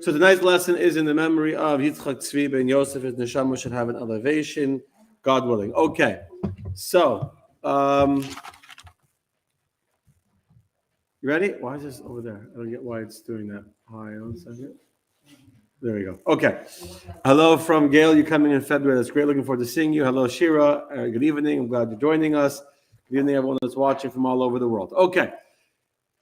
So tonight's lesson is in the memory of Yitzchak Tzvi ben Yosef. His neshama should have an elevation, God willing. Okay, so you ready? Why is this over there? I don't get why it's doing that. Hi, 1 second. There we go. Okay. Hello from Gail. You're coming in February. That's great. Looking forward to seeing you. Hello, Shira. Good evening. I'm glad you're joining us. Good evening, everyone that's watching from all over the world. Okay.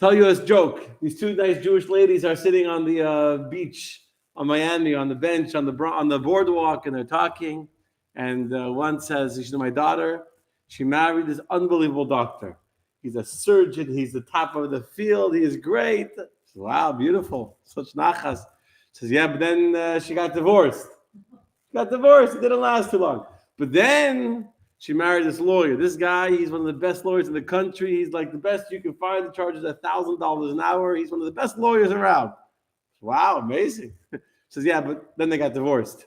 Tell you a joke. These two nice Jewish ladies are sitting on the beach on Miami, on the bench, on the boardwalk, and they're talking. And one says, "You know, my daughter, she married this unbelievable doctor. He's a surgeon. He's the top of the field. He is great." Wow, beautiful. Such nachas. Says, "Yeah, but then she got divorced. It didn't last too long. But then she married this lawyer. This guy, he's one of the best lawyers in the country. He's like the best you can find. He charges $1,000 an hour. He's one of the best lawyers around." Wow, amazing. Says, "Yeah, but then they got divorced."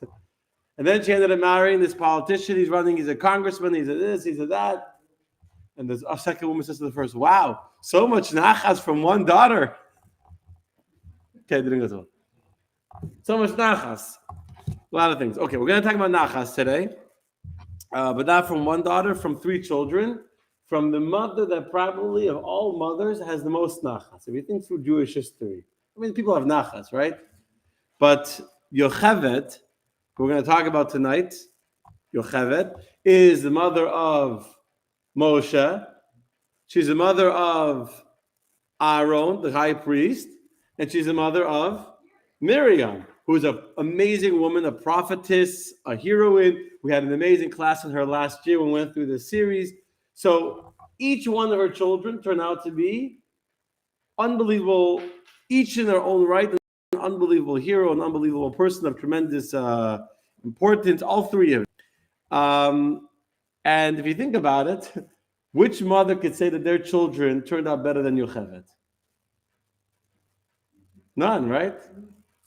And then she ended up marrying this politician. He's a congressman. He's a this, he's a that. And the second woman says to the first, "Wow, so much nachas from one daughter." Okay, didn't go so well. So much nachas. A lot of things. Okay, we're going to talk about nachas today. But not from one daughter, from 3 children. From the mother that probably of all mothers has the most nachas. If you think through Jewish history, I mean, people have nachas, right? But Yocheved, who we're going to talk about tonight, Yocheved, is the mother of Moshe. She's the mother of Aaron, the high priest. And she's the mother of Miriam, who's an amazing woman, a prophetess, a heroine. We had an amazing class in her last year when we went through this series. So each one of her children turned out to be unbelievable, each in their own right, an unbelievable hero, an unbelievable person of tremendous importance, all 3 of them. And if you think about it, which mother could say that their children turned out better than Yocheved? None, right?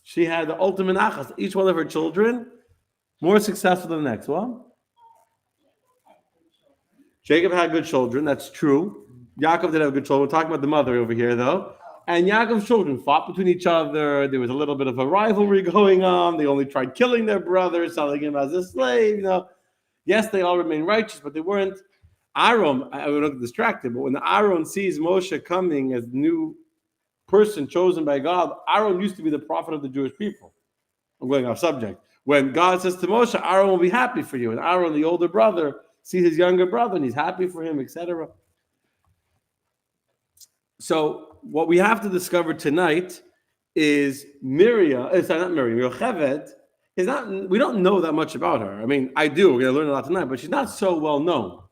She had the ultimate nachas. Each one of her children more successful than the next one. Jacob had good children. That's true. Yaakov did have good children. We're talking about the mother over here, though. And Yaakov's children fought between each other. There was a little bit of a rivalry going on. They only tried killing their brother, selling him as a slave. You know, yes, they all remained righteous, but they weren't. Aaron, I would look distracted, but when Aaron sees Moshe coming as new person chosen by God, Aaron used to be the prophet of the Jewish people. I'm going off subject. When God says to Moshe, Aaron will be happy for you, and Aaron, the older brother, sees his younger brother and he's happy for him, etc. So what we have to discover tonight is Yocheved is not. We don't know that much about her. I mean, I do. We're going to learn a lot tonight, but she's not so well known.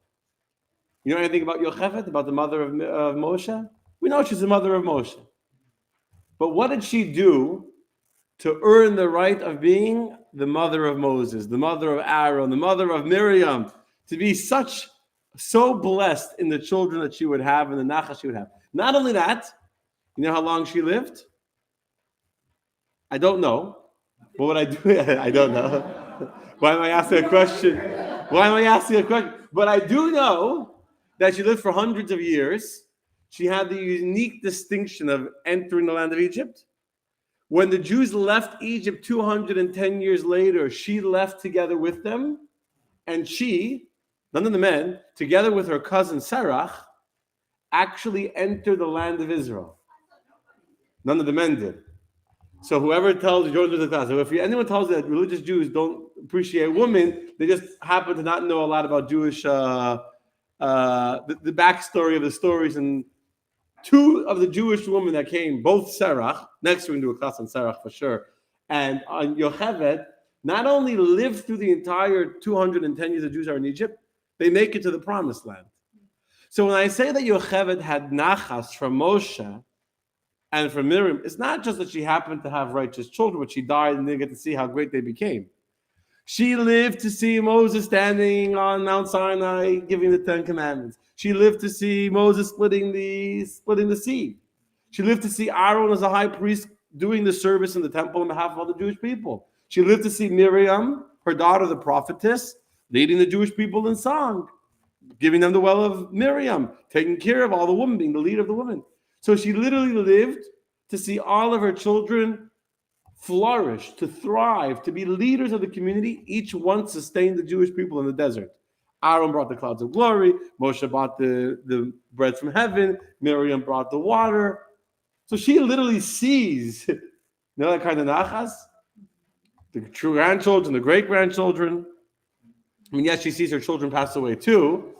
You know anything about Yocheved, about the mother of Moshe? We know she's the mother of Moshe. But what did she do to earn the right of being the mother of Moses, the mother of Aaron, the mother of Miriam, to be so blessed in the children that she would have and the nachas she would have? Not only that, you know how long she lived? I don't know. But what I do, I don't know. Why am I asking a question? But I do know that she lived for hundreds of years. She had the unique distinction of entering the land of Egypt. When the Jews left Egypt 210 years later, she left together with them. And she, none of the men, together with her cousin Serach, actually entered the land of Israel. None of the men did. So whoever tells you, joins the class, if anyone tells you that religious Jews don't appreciate women, they just happen to not know a lot about Jewish, the backstory of the stories. And 2 of the Jewish women that came, both Serach, next we're going to do a class on Serach for sure, and on Yocheved, not only lived through the entire 210 years the Jews are in Egypt, they make it to the promised land. So when I say that Yocheved had nachas from Moshe and from Miriam, it's not just that she happened to have righteous children, but she died and didn't get to see how great they became. She lived to see Moses standing on Mount Sinai giving the 10 Commandments. She lived to see Moses splitting the sea. She lived to see Aaron as a high priest doing the service in the temple on behalf of all the Jewish people. She lived to see Miriam, her daughter, the prophetess, leading the Jewish people in song, giving them the well of Miriam, taking care of all the women, being the leader of the women. So she literally lived to see all of her children flourish, to thrive, to be leaders of the community. Each one sustained the Jewish people in the desert. Aaron brought the clouds of glory. Moshe brought the bread from heaven. Miriam brought the water. So she literally sees, that kind of Nachas, the true grandchildren, the great-grandchildren. I mean, yes, she sees her children pass away too.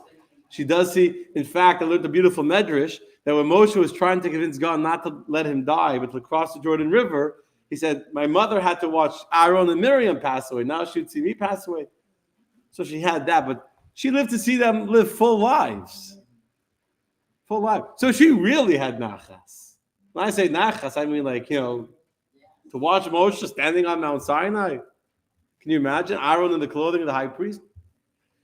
She does see, in fact, I learned a beautiful medrash that when Moshe was trying to convince God not to let him die, but to cross the Jordan River, he said, my mother had to watch Aaron and Miriam pass away. Now she'd see me pass away. So she had that, but she lived to see them live full lives. Full lives. So she really had Nachas. When I say Nachas, I mean to watch Moshe standing on Mount Sinai. Can you imagine? Aaron in the clothing of the high priest.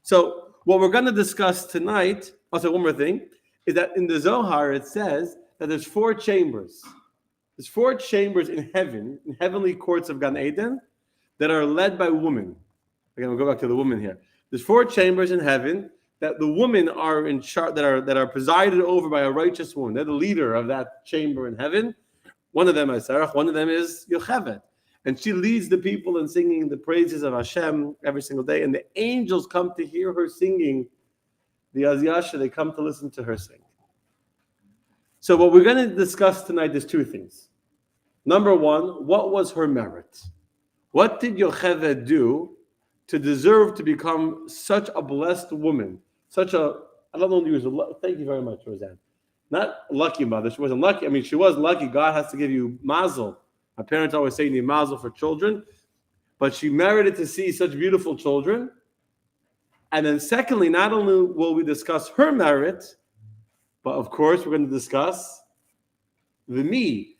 So what we're going to discuss tonight, also one more thing, is that in the Zohar it says that there's 4 chambers. There's 4 chambers in heaven, in heavenly courts of Gan Eden, that are led by women. Again, we'll go back to the women here. There's 4 chambers in heaven that the women are in charge, that are presided over by a righteous woman. They're the leader of that chamber in heaven. One of them is Sarah, one of them is Yocheved. And she leads the people in singing the praises of Hashem every single day. And the angels come to hear her singing the Aziyasha. They come to listen to her sing. So what we're going to discuss tonight is 2 things. Number 1, what was her merit? What did Yocheved do to deserve to become such a blessed woman? I don't know the use of, thank you very much, Roseanne. Not lucky mother. She wasn't lucky. I mean, she was lucky. God has to give you mazel. My parents always say you need mazel for children. But she merited to see such beautiful children. And then secondly, not only will we discuss her merit, but of course we're going to discuss the me.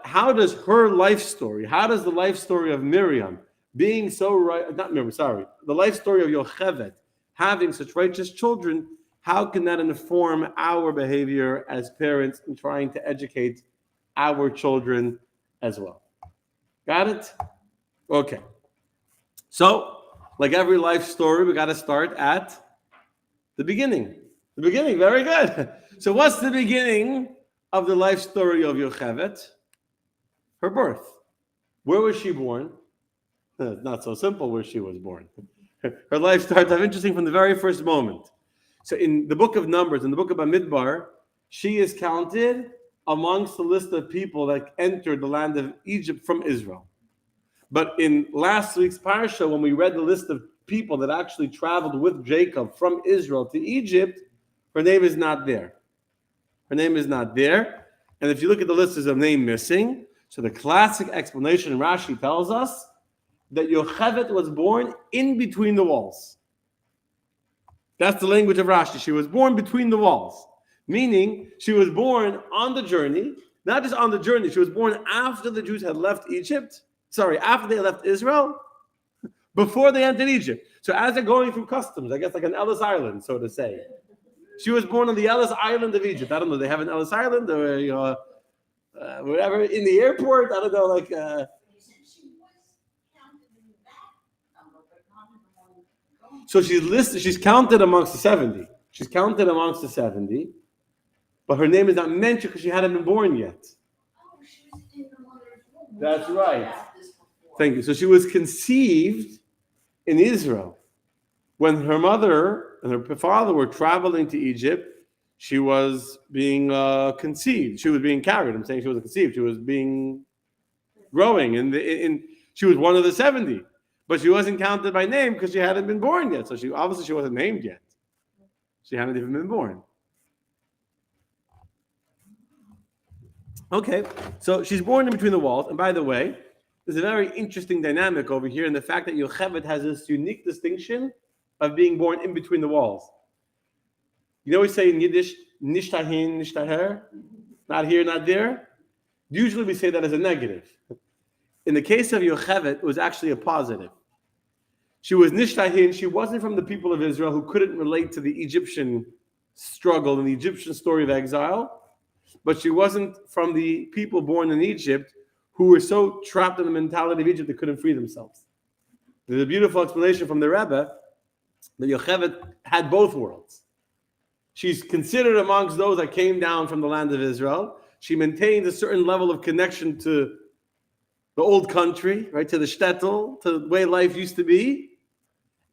How does her life story, how does the life story of Miriam being the life story of Yocheved, having such righteous children, how can that inform our behavior as parents in trying to educate our children as well? Got it? Okay. So, like every life story, we got to start at the beginning. The beginning, very good. So what's the beginning of the life story of Yocheved? Her birth. Where was she born? Not so simple where she was born. Her life starts off interesting from the very first moment. So in the book of Numbers, in the book of Bamidbar, she is counted amongst the list of people that entered the land of Egypt from Israel. But in last week's parasha, when we read the list of people that actually traveled with Jacob from Israel to Egypt, her name is not there. Her name is not there. And if you look at the list, there's a name missing. So the classic explanation, Rashi tells us that Yocheved was born in between the walls. That's the language of Rashi. She was born between the walls. Meaning, she was born on the journey, not just on the journey, she was born after the Jews had left after they left Israel, before they entered Egypt. So as they're going through customs, I guess like an Ellis Island, so to say. She was born on the Ellis Island of Egypt. I don't know, they have an Ellis Island or, whatever, in the airport, I don't know, So she's listed, she's counted amongst the 70. She's counted amongst the 70, but her name is not mentioned because she hadn't been born yet. Oh, she was in the mother's womb. That's right. Thank you. So she was conceived in Israel. When her mother and her father were traveling to Egypt, she was being conceived. She was being carried. I'm saying she wasn't conceived. She was being growing. She was one of the 70. But she wasn't counted by name because she hadn't been born yet. So she wasn't named yet. She hadn't even been born. Okay, so she's born in between the walls. And by the way, there's a very interesting dynamic over here in the fact that Yocheved has this unique distinction of being born in between the walls. You know we say in Yiddish, nishtahin, nishtaher, not here, not there. Usually we say that as a negative. In the case of Yocheved, it was actually a positive. She was nishtahin. She wasn't from the people of Israel who couldn't relate to the Egyptian struggle and the Egyptian story of exile, but she wasn't from the people born in Egypt who were so trapped in the mentality of Egypt they couldn't free themselves. There's a beautiful explanation from the Rebbe that Yocheved had both worlds. She's considered amongst those that came down from the land of Israel. She maintained a certain level of connection to the old country, right, to the shtetl, to the way life used to be.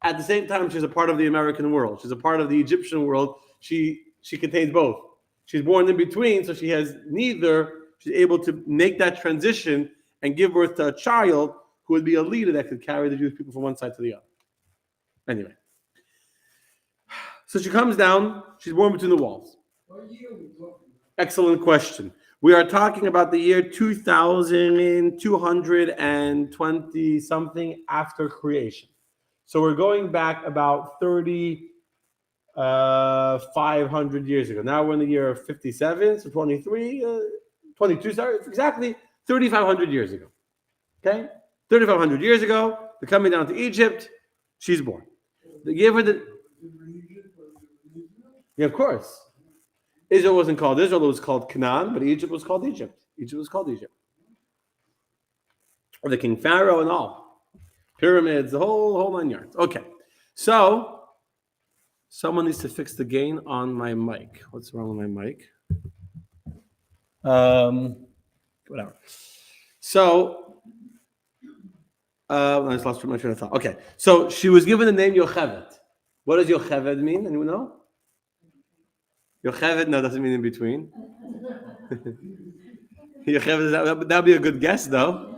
At the same time, she's a part of the American world. She's a part of the Egyptian world. She contains both. She's born in between, so she has neither. She's able to make that transition and give birth to a child who would be a leader that could carry the Jewish people from one side to the other. Anyway, so she comes down. She's born between the walls. Excellent question. We are talking about the year 2220 something after creation. So we're going back about 500 years ago. Now we're in the year of 57, so 22, sorry, exactly 3,500 years ago. Okay? 3,500 years ago, they're coming down to Egypt. She's born. They gave her the... Yeah, of course. Israel wasn't called Israel, it was called Canaan, but Egypt was called Egypt. Egypt was called Egypt. The King Pharaoh and all. Pyramids, the whole 9 yards. Okay. So, someone needs to fix the gain on my mic. What's wrong with my mic? Whatever. So, I just lost my train of thought. Okay. So, she was given the name Yocheved. What does Yocheved mean? Anyone know? Yocheved, no, doesn't mean in between. Yocheved, that would be a good guess, though.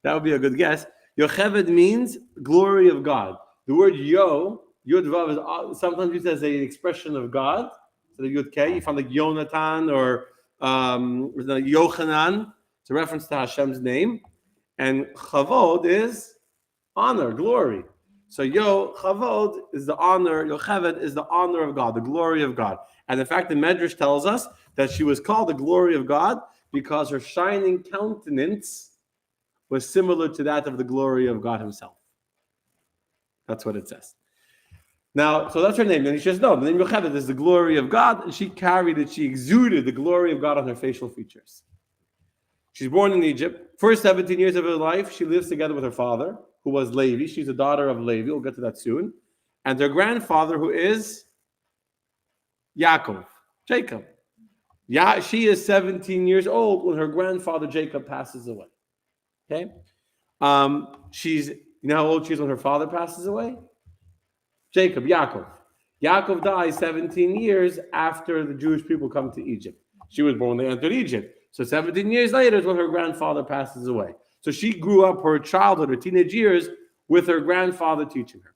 That would be a good guess. Yocheved means glory of God. The word Yod Vav is sometimes used as an expression of God. So the Yud K, you find like Yonatan or Yochanan. It's a reference to Hashem's name. And Chavod is honor, glory. So Chavod is the honor, Yocheved is the honor of God, the glory of God. And in fact, the Medrash tells us that she was called the glory of God because her shining countenance was similar to that of the glory of God himself. That's what it says. Now, so that's her name. And he says, no, the name Yocheved is the glory of God, and she carried it, she exuded the glory of God on her facial features. She's born in Egypt. First 17 years of her life, she lives together with her father, who was Levi. She's the daughter of Levi. We'll get to that soon. And her grandfather, who is Jacob. She is 17 years old when her grandfather Jacob passes away. Okay? You know how old she is when her father passes away? Yaakov. Yaakov dies 17 years after the Jewish people come to Egypt. She was born when they entered Egypt. So 17 years later is when her grandfather passes away. So she grew up her childhood, her teenage years, with her grandfather teaching her.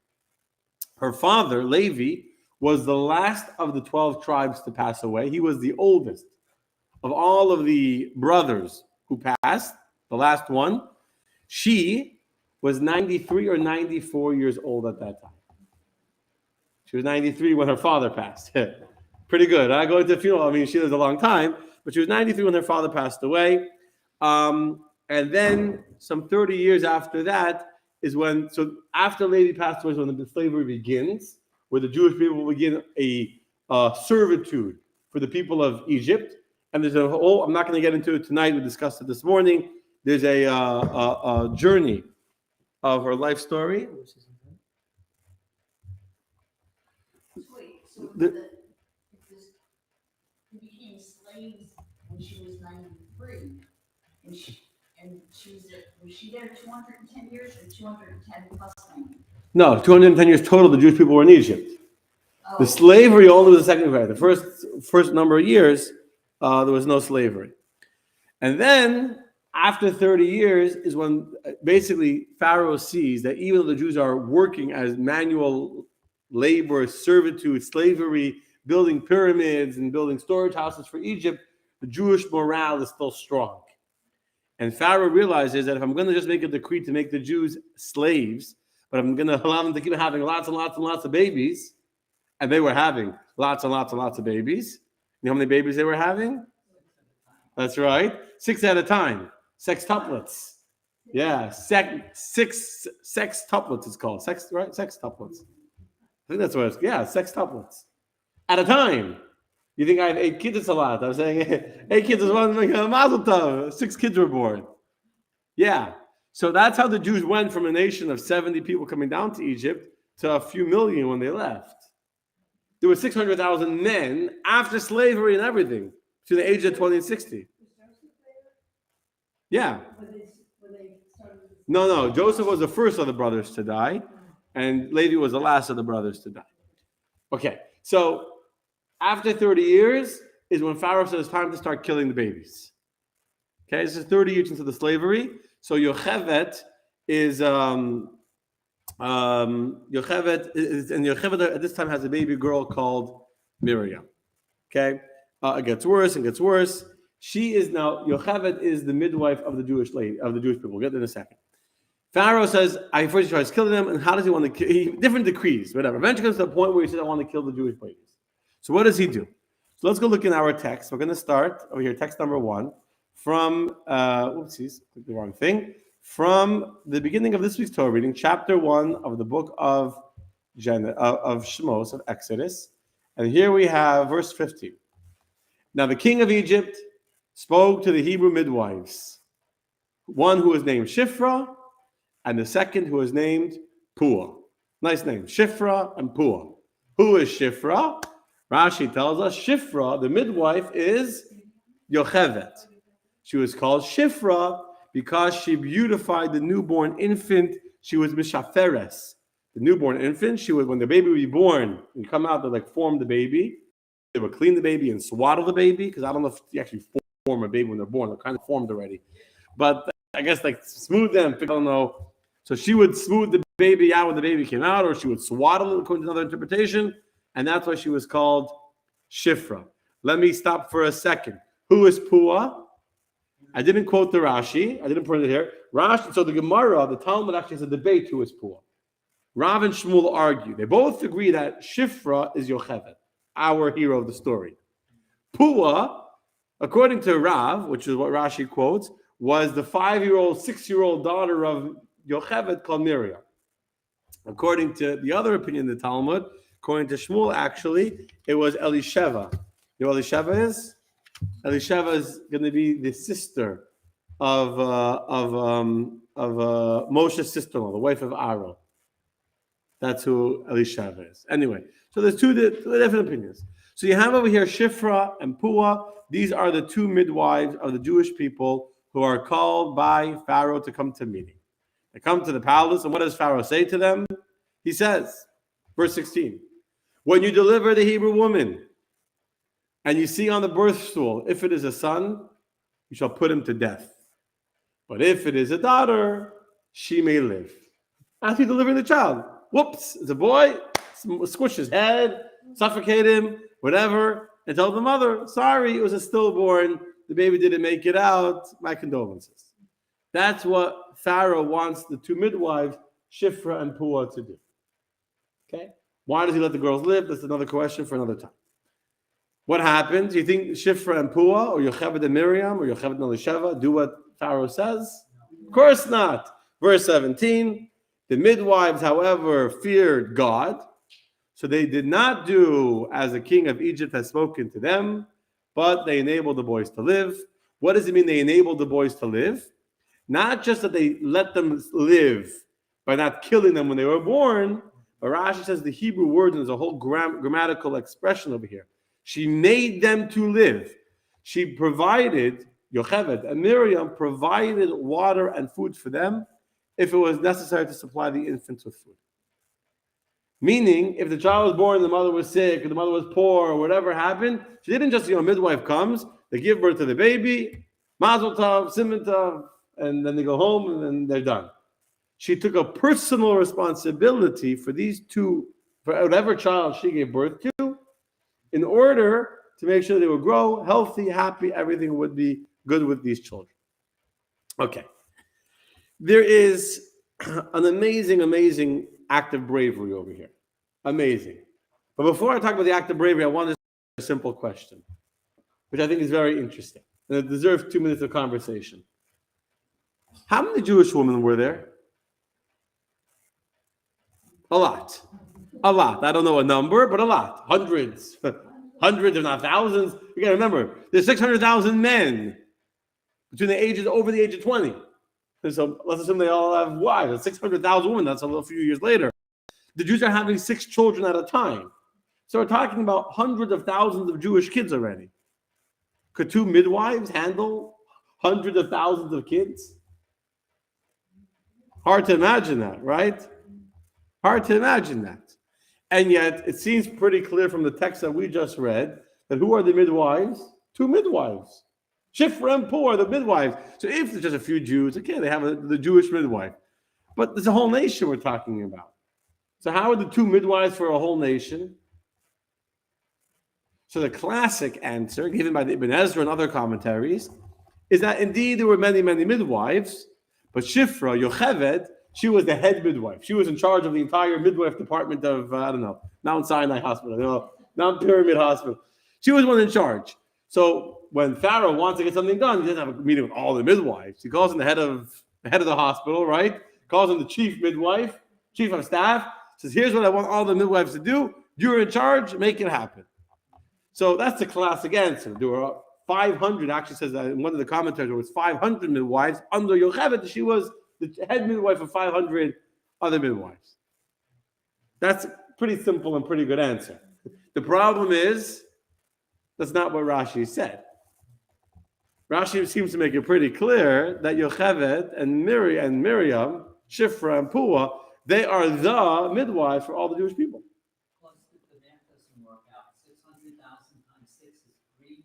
Her father, Levi, was the last of the 12 tribes to pass away. He was the oldest of all of the brothers who passed, the last one. She was 93 or 94 years old at that time. She was 93 when her father passed. Pretty good. I go into the funeral. I mean, she lived a long time, but she was 93 when her father passed away. And then some 30 years after that is when, so after Levi passed away is when the slavery begins, where the Jewish people begin a servitude for the people of Egypt. And there's a whole, I'm not going to get into it tonight. We discussed it this morning. There's a journey of her life story. Wait, so they became slaves when she was 93, and was she there 210 years or 210 plus 90? No, 210 years total. The Jewish people were in Egypt. Oh. The slavery only was the second phase. The first number of years, there was no slavery, and then after 30 years is when basically Pharaoh sees that even though the Jews are working as manual labor, servitude, slavery, building pyramids and building storage houses for Egypt, the Jewish morale is still strong. And Pharaoh realizes that if I'm going to just make a decree to make the Jews slaves, but I'm going to allow them to keep having lots and lots and lots of babies, and they were having lots and lots and lots of babies. You know how many babies they were having? That's right. 6 at a time. Sextuplets. Yeah, six sextuplets it's called. Sextuplets. I think that's what it's, yeah, sextuplets. At a time. You think I have 8 kids? It's a lot. I'm saying 8 kids is one mazel tov. 6 kids were born. Yeah. So that's how the Jews went from a nation of 70 people coming down to Egypt to a few million when they left. There were 600,000 men after slavery and everything to the age of 20 and 60. Yeah. Were they No. Joseph was the first of the brothers to die, and Levi was the last of the brothers to die. Okay, so after 30 years is when Pharaoh says it's time to start killing the babies. Okay, this is 30 years into the slavery. So Yocheved is Yocheved at this time has a baby girl called Miriam. Okay, it gets worse and gets worse. She is now Yocheved is the midwife of the Jewish people. We'll get there in a second. Pharaoh says, I first tries killing them, and how does he want to kill? Different decrees, whatever. Eventually comes to the point where he says, I want to kill the Jewish babies. So what does he do? So let's go look in our text. We're going to start over here, text number 1, from, oopsies, clicked the wrong thing, from the beginning of this week's Torah reading, chapter 1 of the book of Shemos, of Exodus. And here we have verse 15. Now the king of Egypt spoke to the Hebrew midwives, one who was named Shifra, and the second who was named Puah. Nice name, Shifra and Puah. Who is Shifra? Rashi tells us Shifra, the midwife, is Yocheved. She was called Shifra because she beautified the newborn infant. She was Mishaferes. The newborn infant, she was, when the baby would be born, and come out, they form the baby. They would clean the baby and swaddle the baby, because I don't know if you actually form a baby when they're born. They're kind of formed already. But I guess smooth them, I don't know. So she would smooth the baby out when the baby came out, or she would swaddle it according to another interpretation, and that's why she was called Shifra. Let me stop for a second. Who is Puah? I didn't quote the Rashi. I didn't put it here. Rashi. So the Gemara, the Talmud actually has a debate who is Puah. Rav and Shmuel argue. They both agree that Shifra is Yocheved, our hero of the story. Puah, according to Rav, which is what Rashi quotes, was the 5-year-old, 6-year-old daughter of Yocheved called Miriam. According to the other opinion in the Talmud, according to Shmuel, actually, it was Elisheva. You know what Elisheva is? Elisheva is going to be the sister of Moshe's sister-in-law, the wife of Aaron. That's who Elisheva is. Anyway, so there's two different opinions. So you have over here Shifra and Puah. These are the two midwives of the Jewish people who are called by Pharaoh to come to meeting. They come to the palace, and what does Pharaoh say to them? He says, verse 16, when you deliver the Hebrew woman, and you see on the birth stool, if it is a son, you shall put him to death. But if it is a daughter, she may live. After delivering the child, whoops, it's a boy, squish his head, suffocate him, whatever, and tell the mother, sorry, it was a stillborn, the baby didn't make it out, my condolences. That's what Pharaoh wants the two midwives, Shifra and Puah, to do. Okay? Why does he let the girls live? That's another question for another time. What happens? Do you think Shifra and Puah, or Yocheved and Miriam, or Yocheved and Elisheva do what Pharaoh says? Of course not. Verse 17, the midwives, however, feared God, so they did not do as the king of Egypt has spoken to them, but they enabled the boys to live. What does it mean they enabled the boys to live? Not just that they let them live by not killing them when they were born, but Rashi says the Hebrew word, and there's a whole grammatical expression over here. She made them to live. She provided, Yocheved and Miriam provided water and food for them if it was necessary to supply the infants with food. Meaning, if the child was born, the mother was sick, or the mother was poor, or whatever happened, she didn't just, midwife comes, they give birth to the baby, mazel tov, siman tov, and then they go home, and then they're done. She took a personal responsibility for these two, for whatever child she gave birth to, in order to make sure they would grow healthy, happy, everything would be good with these children. Okay. There is an amazing, amazing act of bravery over here. Amazing. But before I talk about the act of bravery, I want to ask a simple question, which I think is very interesting, and it deserves 2 minutes of conversation. How many Jewish women were there? A lot. A lot. I don't know a number, but a lot. Hundreds. Hundreds, if not thousands. You got to remember, there's 600,000 men between the ages, over the age of 20. And so let's assume they all have wives. 600,000 women, that's a few years later. The Jews are having 6 children at a time. So we're talking about hundreds of thousands of Jewish kids already. Could 2 midwives handle hundreds of thousands of kids? Hard to imagine that, right? Hard to imagine that. And yet, it seems pretty clear from the text that we just read that who are the midwives? Two midwives. Shifra and Puah are the midwives. So if there's just a few Jews, okay, they have the Jewish midwife. But there's a whole nation we're talking about. So how are the two midwives for a whole nation? So the classic answer, given by the Ibn Ezra and other commentaries, is that indeed there were many, many midwives, but Shifra, Yocheved, she was the head midwife. She was in charge of the entire midwife department of, Mount Sinai Hospital, Mount Pyramid Hospital. She was one in charge. So when Pharaoh wants to get something done, he doesn't have a meeting with all the midwives. He calls in the head of the hospital, right? Calls in the chief midwife, chief of staff, says, here's what I want all the midwives to do. You're in charge, make it happen. So that's the classic answer. There were 500, actually says that in one of the commentaries, there was 500 midwives. Under Yocheved, she was the head midwife of 500 other midwives. That's pretty simple and pretty good answer. The problem is, that's not what Rashi said. Rashi seems to make it pretty clear that Yocheved and Miriam, Shifra and Puah, they are the midwives for all the Jewish people. Plus, the math doesn't work out. 600,000 times 6 is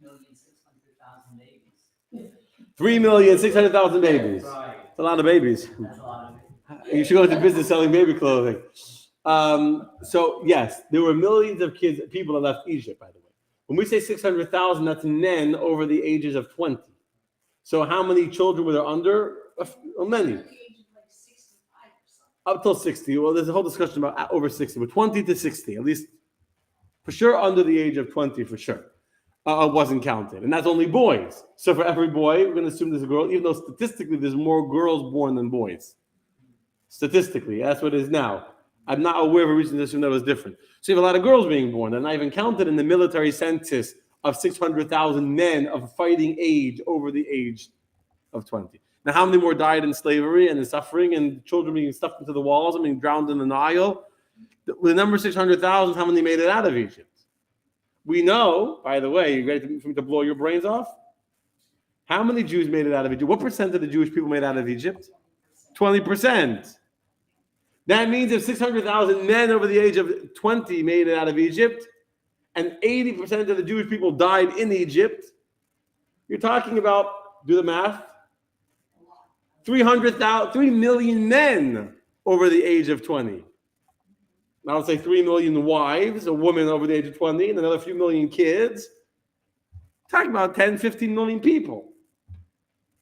3,600,000 babies. 3,600,000 babies. Right. That's a lot of babies. That's a lot of You should go into business selling baby clothing. So yes, there were millions of people that left Egypt, by the way. When we say 600,000, that's men over the ages of 20. So how many children were there under? Many. Up till 60. Well, there's a whole discussion about over 60, but 20 to 60, at least for sure under the age of 20, for sure, wasn't counted. And that's only boys. So for every boy, we're going to assume there's a girl, even though statistically there's more girls born than boys. Statistically, that's what it is now. I'm not aware of a reason to assume that was different. So you have a lot of girls being born. They're not even counted in the military census of 600,000 men of fighting age over the age of 20. Now, how many more died in slavery and in suffering and children being stuffed into the walls and being drowned in the Nile? The number 600,000, how many made it out of Egypt? We know, by the way, you ready for me to blow your brains off? How many Jews made it out of Egypt? What percent of the Jewish people made it out of Egypt? 20%. That means if 600,000 men over the age of 20 made it out of Egypt, and 80% of the Jewish people died in Egypt, you're talking about, do the math, 3 million men over the age of 20. Now let's say 3 million wives, a woman over the age of 20, and another few million kids. Talking about 10, 15 million people.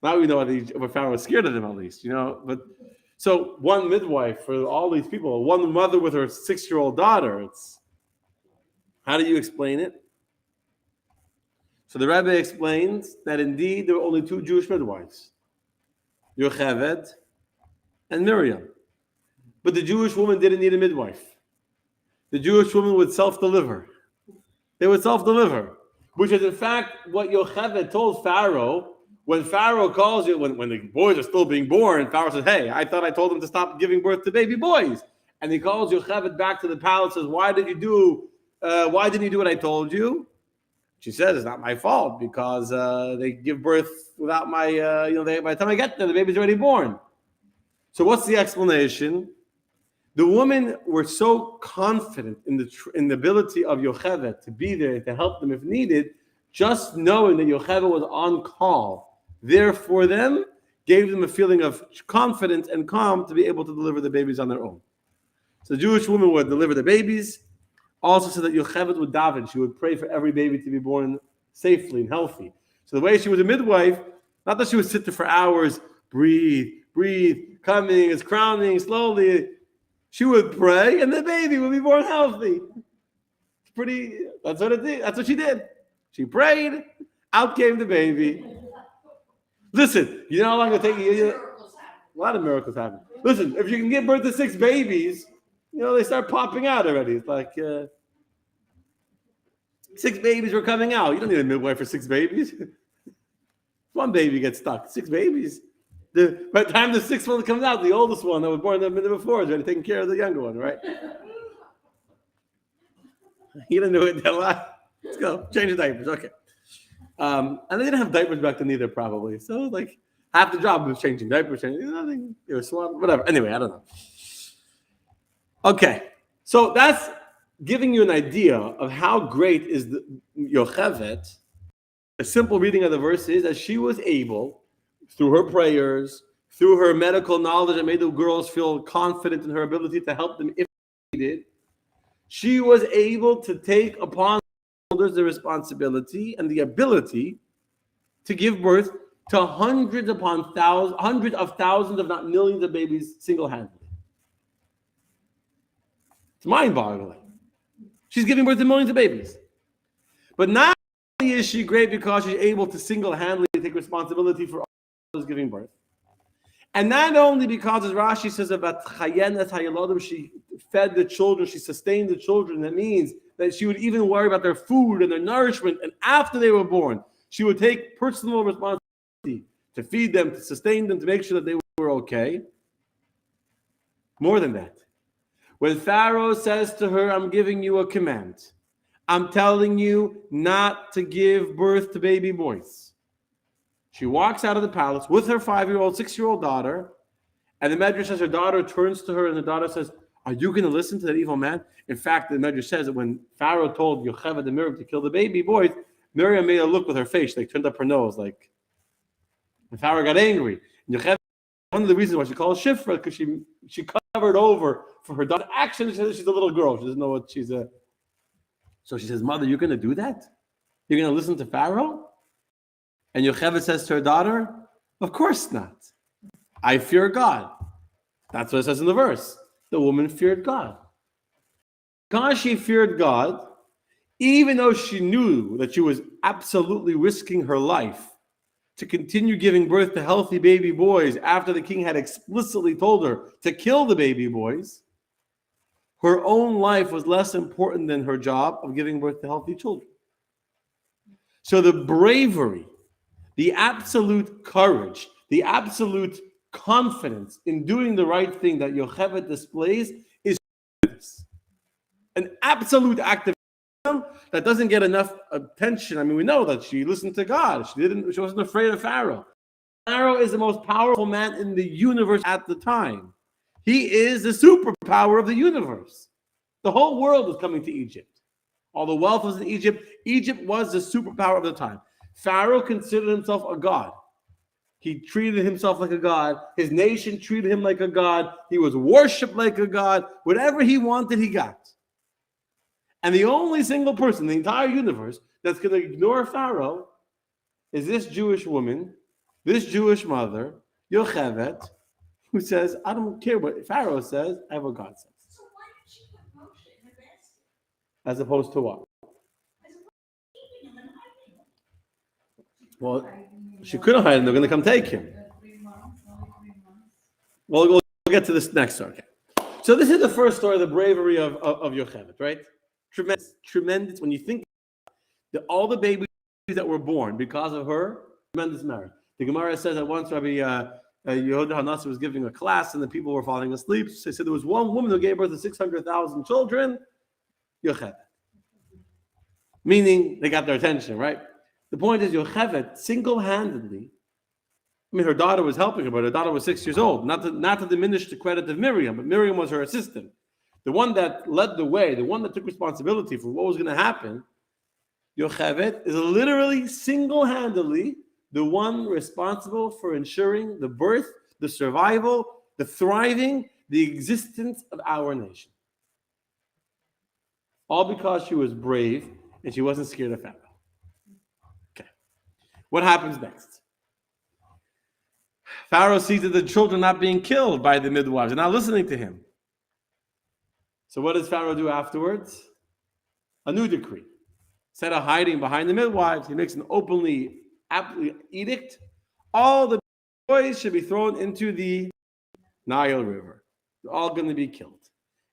Now we know what Pharaoh was scared of them, at least, but so one midwife for all these people, one mother with her 6-year-old daughter. How do you explain it? So the Rebbe explains that indeed there were only 2 Jewish midwives, Yocheved and Miriam. But the Jewish woman didn't need a midwife. The Jewish woman would self-deliver. They would self-deliver, which is in fact what Yocheved told Pharaoh. When Pharaoh calls you, when the boys are still being born, Pharaoh says, hey, I thought I told them to stop giving birth to baby boys. And he calls Yocheved back to the palace and says, why didn't you do what I told you? She says, it's not my fault because they give birth without my, by the time I get there, the baby's already born. So what's the explanation? The women were so confident in the ability of Yocheved to be there to help them if needed, just knowing that Yocheved was on call there for them, gave them a feeling of confidence and calm to be able to deliver the babies on their own. So the Jewish woman would deliver the babies. Also said that Yocheved would daven. She would pray for every baby to be born safely and healthy. So the way she was a midwife, not that she would sit there for hours, breathe, coming, it's crowning slowly. She would pray and the baby would be born healthy. That's what it did. That's what she did. She prayed, out came the baby. Listen, you know how long it'll take you? A lot of miracles happen. Listen, if you can give birth to 6 babies, they start popping out already. It's like 6 babies were coming out. You don't need a midwife for 6 babies. One baby gets stuck. 6 babies. By the time the 6th one comes out, the oldest one that was born the minute before is already taking care of the younger one, right? You didn't do it that lot. Let's go. Change the diapers. Okay. And they didn't have diapers back then either, probably. So, Half the job was changing diapers, nothing. They were swapping, whatever. Anyway, I don't know. Okay, so that's giving you an idea of how great is the Yocheved. A simple reading of the verse is that she was able, through her prayers, through her medical knowledge that made the girls feel confident in her ability to help them if needed, she was able to take upon her shoulders the responsibility and the ability to give birth to hundreds of thousands, if not millions of babies single-handedly. It's mind-boggling. She's giving birth to millions of babies. But not only is she great because she's able to single-handedly take responsibility for all those giving birth, and not only because, as Rashi says about Chayenet Hayalodim, she fed the children, she sustained the children. That means that she would even worry about their food and their nourishment, and after they were born, she would take personal responsibility to feed them, to sustain them, to make sure that they were okay. More than that, when Pharaoh says to her, I'm giving you a command, I'm telling you not to give birth to baby boys. She walks out of the palace with her 5-year-old, 6-year-old daughter, and the Medrash says her daughter turns to her and the daughter says, are you going to listen to that evil man? In fact, the Medrash says that when Pharaoh told Yocheved and Miriam to kill the baby boys, Miriam made a look with her face, like turned up her nose, like, and Pharaoh got angry. And Yocheved, one of the reasons why she called Shifra, because she covered over for her daughter. Actually, she says she's a little girl. She doesn't know what she's a. So she says, Mother, you're going to do that? You're going to listen to Pharaoh? And Yocheved says to her daughter, of course not. I fear God. That's what it says in the verse. The woman feared God. Because she feared God, even though she knew that she was absolutely risking her life to continue giving birth to healthy baby boys after the king had explicitly told her to kill the baby boys, her own life was less important than her job of giving birth to healthy children. So the bravery, the absolute courage, the absolute confidence in doing the right thing that Yocheved displays is an absolute act of that doesn't get enough attention. I mean, we know that she listened to God. She wasn't afraid of Pharaoh. Pharaoh is the most powerful man in the universe at the time. He is the superpower of the universe. The whole world was coming to Egypt. All the wealth was in Egypt. Egypt was the superpower of the time. Pharaoh considered himself a god. He treated himself like a god. His nation treated him like a god. He was worshipped like a god. Whatever he wanted, he got. And the only single person in the entire universe that's going to ignore Pharaoh is this Jewish woman, this Jewish mother, Yocheved, who says, I don't care what Pharaoh says, I have what God says. So why did she put Moshe in a basket? As opposed to what? As opposed to keeping him and hiding him. Well, she couldn't hide him. They're going to come take him. 3 months, only 3 months. Well, we'll get to this next story. Okay. So this is the first story, the bravery of Yocheved, right? Tremendous. When you think that all the babies that were born because of her, tremendous merit. The Gemara says that once Rabbi Yehuda Hanassi was giving a class and the people were falling asleep. So they said there was one woman who gave birth to 600,000 children, Yocheved. Meaning they got their attention, right? The point is Yocheved single-handedly, I mean, her daughter was helping her, but her daughter was 6 years old. Not to diminish the credit of Miriam, but Miriam was her assistant. The one that led the way, the one that took responsibility for what was going to happen, Yocheved is literally single-handedly the one responsible for ensuring the birth, the survival, the thriving, the existence of our nation. All because she was brave and she wasn't scared of Pharaoh. Okay. What happens next? Pharaoh sees that the children are not being killed by the midwives. They're not listening to him. So what does Pharaoh do afterwards? A new decree. Instead of hiding behind the midwives, he makes an openly edict. All the boys should be thrown into the Nile River. They're all going to be killed.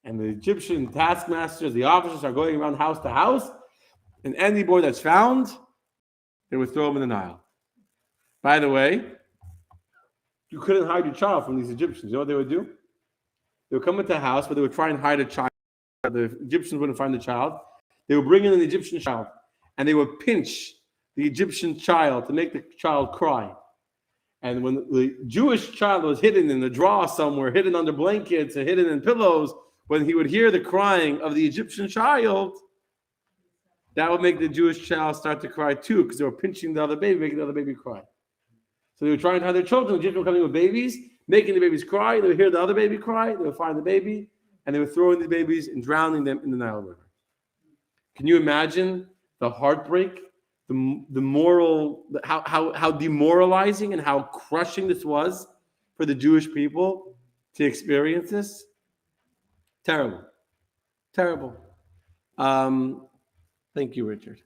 And the Egyptian taskmasters, the officers, are going around house to house. And any boy that's found, they would throw him in the Nile. By the way, you couldn't hide your child from these Egyptians. You know what they would do? They would come into a house, but they would try and hide a child. The Egyptians wouldn't find the child. They would bring in an Egyptian child, and they would pinch the Egyptian child to make the child cry. And when the Jewish child was hidden in the drawer somewhere, hidden under blankets or hidden in pillows, when he would hear the crying of the Egyptian child, that would make the Jewish child start to cry too, because they were pinching the other baby, making the other baby cry. So they were trying to hide their children. The Egyptians were coming with babies, making the babies cry. They would hear the other baby cry. They would find the baby, and they were throwing the babies and drowning them in the Nile River. Can you imagine the heartbreak, the moral, how demoralizing and how crushing this was for the Jewish people to experience this? Terrible. Terrible. Thank you, Richard.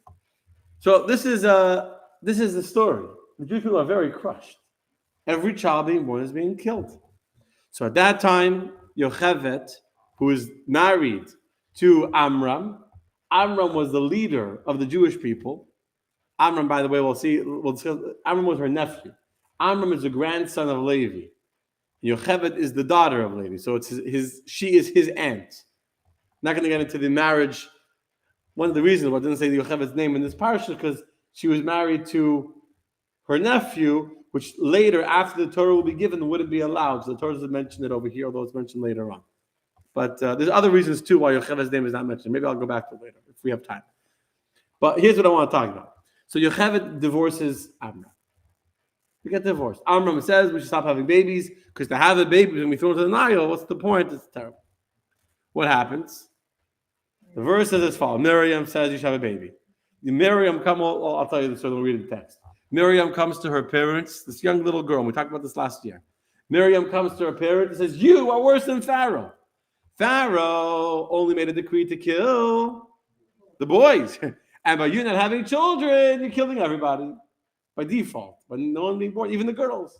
So this is the story. The Jewish people are very crushed. Every child being born is being killed. So at that time, Yocheved, who is married to Amram was the leader of the Jewish people. Amram, by the way, we'll see Amram was her nephew. Amram is the grandson of Levi. Yocheved is the daughter of Levi. So it's she is his aunt. Not going to get into the marriage. One of the reasons why I didn't say Yocheved's name in this parsha because she was married to her nephew, which later, after the Torah will be given, wouldn't be allowed. So the Torah doesn't mention it over here, although it's mentioned later on. But there's other reasons too why Yocheved's name is not mentioned. Maybe I'll go back to it later if we have time. But here's what I want to talk about. So Yocheved divorces Amram. We get divorced. Amram says we should stop having babies because to have a baby when we throw into the Nile, what's the point? It's terrible. What happens? The verse says as follows. Miriam says you should have a baby. Miriam I'll tell you the story when we read the text. Miriam comes to her parents, this young little girl, and we talked about this last year. Miriam comes to her parents and says, you are worse than Pharaoh. Pharaoh only made a decree to kill the boys. And by you not having children, you're killing everybody by default. But no one being born, even the girls.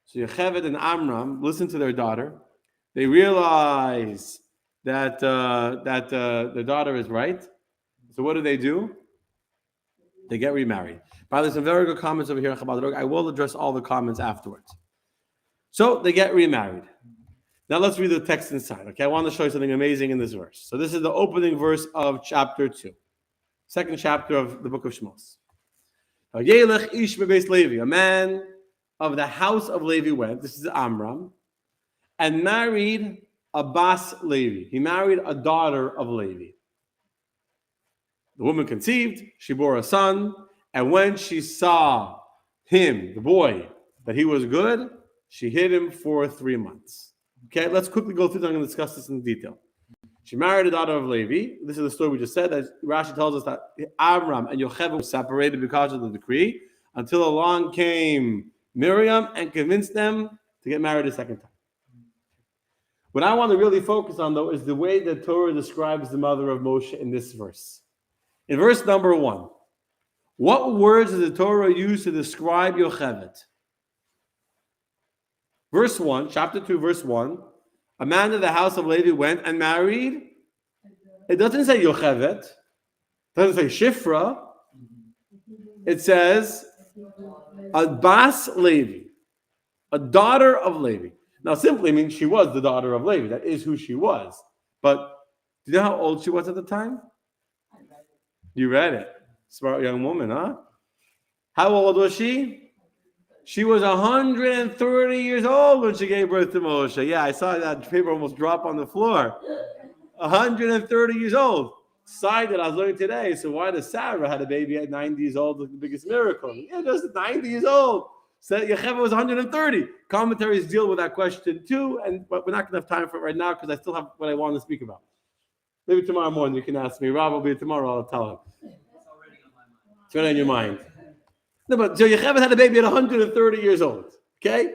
So Yocheved and Amram listen to their daughter. They realize that their daughter is right. So what do? They get remarried. By the way, some very good comments over here on Chabad. I will address all the comments afterwards. So they get remarried. Now let's read the text inside. Okay, I want to show you something amazing in this verse. So this is the opening verse of chapter 2. Second chapter of the book of Shmos. Yelech ish bebeis Levi, a man of the house of Levi went, this is Amram, and married a bas Levi. He married a daughter of Levi. The woman conceived, she bore a son, and when she saw him, the boy, that he was good, she hid him for 3 months. Okay, let's quickly go through this. I'm going to discuss this in detail. She married a daughter of Levi. This is the story we just said. As Rashi tells us that Amram and Yocheved were separated because of the decree until along came Miriam and convinced them to get married a second time. What I want to really focus on, though, is the way the Torah describes the mother of Moshe in this verse. In verse number 1, what words does the Torah use to describe Yocheved? Verse 1, chapter 2, verse 1, a man of the house of Levi went and married. It doesn't say Yocheved. It doesn't say Shifra. It says a bas Levi, a daughter of Levi. Now, simply means she was the daughter of Levi. That is who she was. But do you know how old she was at the time? You read it. Smart young woman, huh? How old was she? She was 130 years old when she gave birth to Moshe. Yeah, I saw that paper almost drop on the floor. 130 years old. Side that I was learning today. So why does Sarah had a baby at 90 years old? The biggest miracle. Yeah, just 90 years old. So Yocheved was 130. Commentaries deal with that question too, but we're not going to have time for it right now because I still have what I want to speak about. Maybe tomorrow morning you can ask me. Rob will be tomorrow. I'll tell him. It's already on your mind. No, but so Yocheved had a baby at 130 years old. Okay?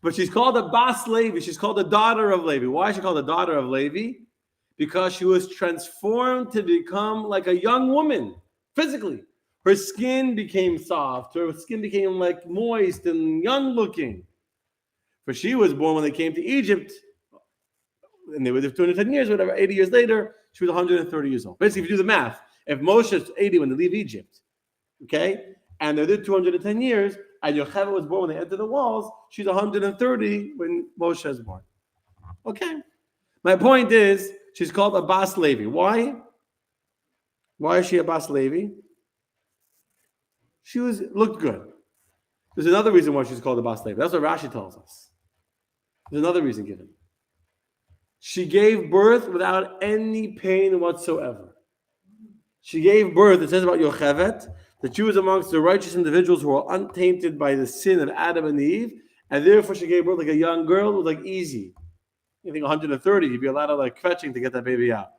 But she's called a bas Levi. She's called the daughter of Levi. Why is she called the daughter of Levi? Because she was transformed to become like a young woman, physically. Her skin became soft. Her skin became like moist and young looking. For she was born when they came to Egypt. And they lived 210 years, whatever, 80 years later, she was 130 years old. Basically, if you do the math, if Moshe is 80 when they leave Egypt, okay, and they did 210 years, and Yocheved was born when they entered the walls, she's 130 when Moshe is born. Okay. My point is, she's called a bas Levi. Why? Why is she a bas Levi? She looked good. There's another reason why she's called the Bas Levi. That's what Rashi tells us. There's another reason given. She gave birth without any pain whatsoever. She gave birth, it says about Yocheved, that she was amongst the righteous individuals who were untainted by the sin of Adam and Eve, and therefore she gave birth like a young girl. It was like easy. You think 130, you'd be a lot of like fetching to get that baby out.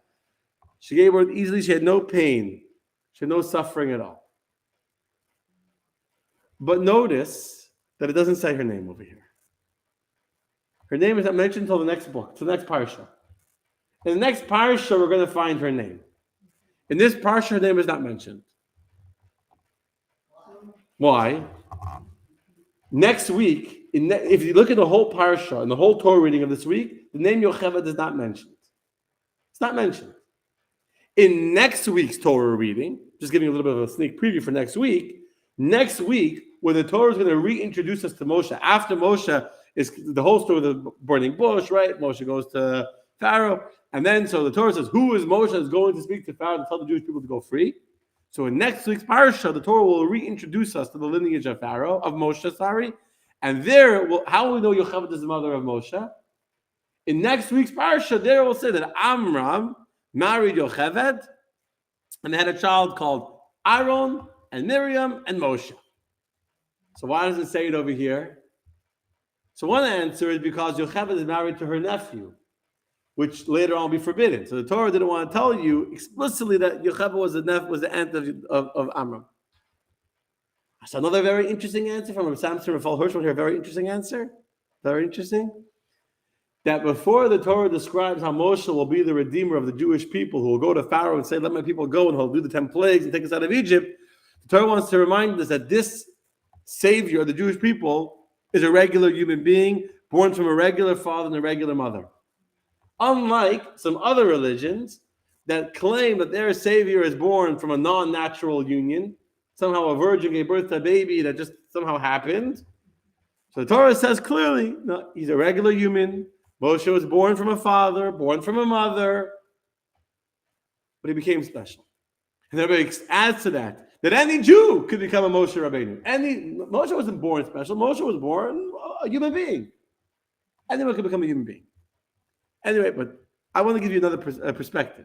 She gave birth easily. She had no pain. She had no suffering at all. But notice that it doesn't say her name over here. Her name is not mentioned until the next book, to the next parsha. In the next parsha, we're going to find her name. In this parsha, her name is not mentioned. Why? Next week, if you look at the whole parsha and the whole Torah reading of this week, the name Yocheved is not mentioned. It's not mentioned. In next week's Torah reading, just giving you a little bit of a sneak preview for next week, where the Torah is going to reintroduce us to Moshe. After Moshe is the whole story of the burning bush, right? Moshe goes to Pharaoh. And then, so the Torah says, who is Moshe is going to speak to Pharaoh and tell the Jewish people to go free? So in next week's parasha, the Torah will reintroduce us to the lineage of Moshe, and there, how will we know Yocheved is the mother of Moshe? In next week's parasha, there it will say that Amram married Yocheved, and they had a child called Aaron and Miriam and Moshe. So why does it say it over here? So one answer is because Yocheved is married to her nephew, which later on will be forbidden. So the Torah didn't want to tell you explicitly that Yocheved was the aunt of Amram. So another very interesting answer from Samson Raphael Hirschman here, a very interesting answer. Very interesting. That before the Torah describes how Moshe will be the redeemer of the Jewish people, who will go to Pharaoh and say, let my people go, and he'll do the 10 plagues and take us out of Egypt, the Torah wants to remind us that this Savior of the Jewish people is a regular human being, born from a regular father and a regular mother. Unlike some other religions that claim that their Savior is born from a non-natural union, somehow a virgin gave birth to a baby that just somehow happened. So the Torah says clearly, no, he's a regular human. Moshe was born from a father, born from a mother, but he became special. And everybody adds to that any Jew could become a Moshe Rabbeinu. Moshe wasn't born special. Moshe was born a human being. Anyone could become a human being. Anyway, but I want to give you another perspective.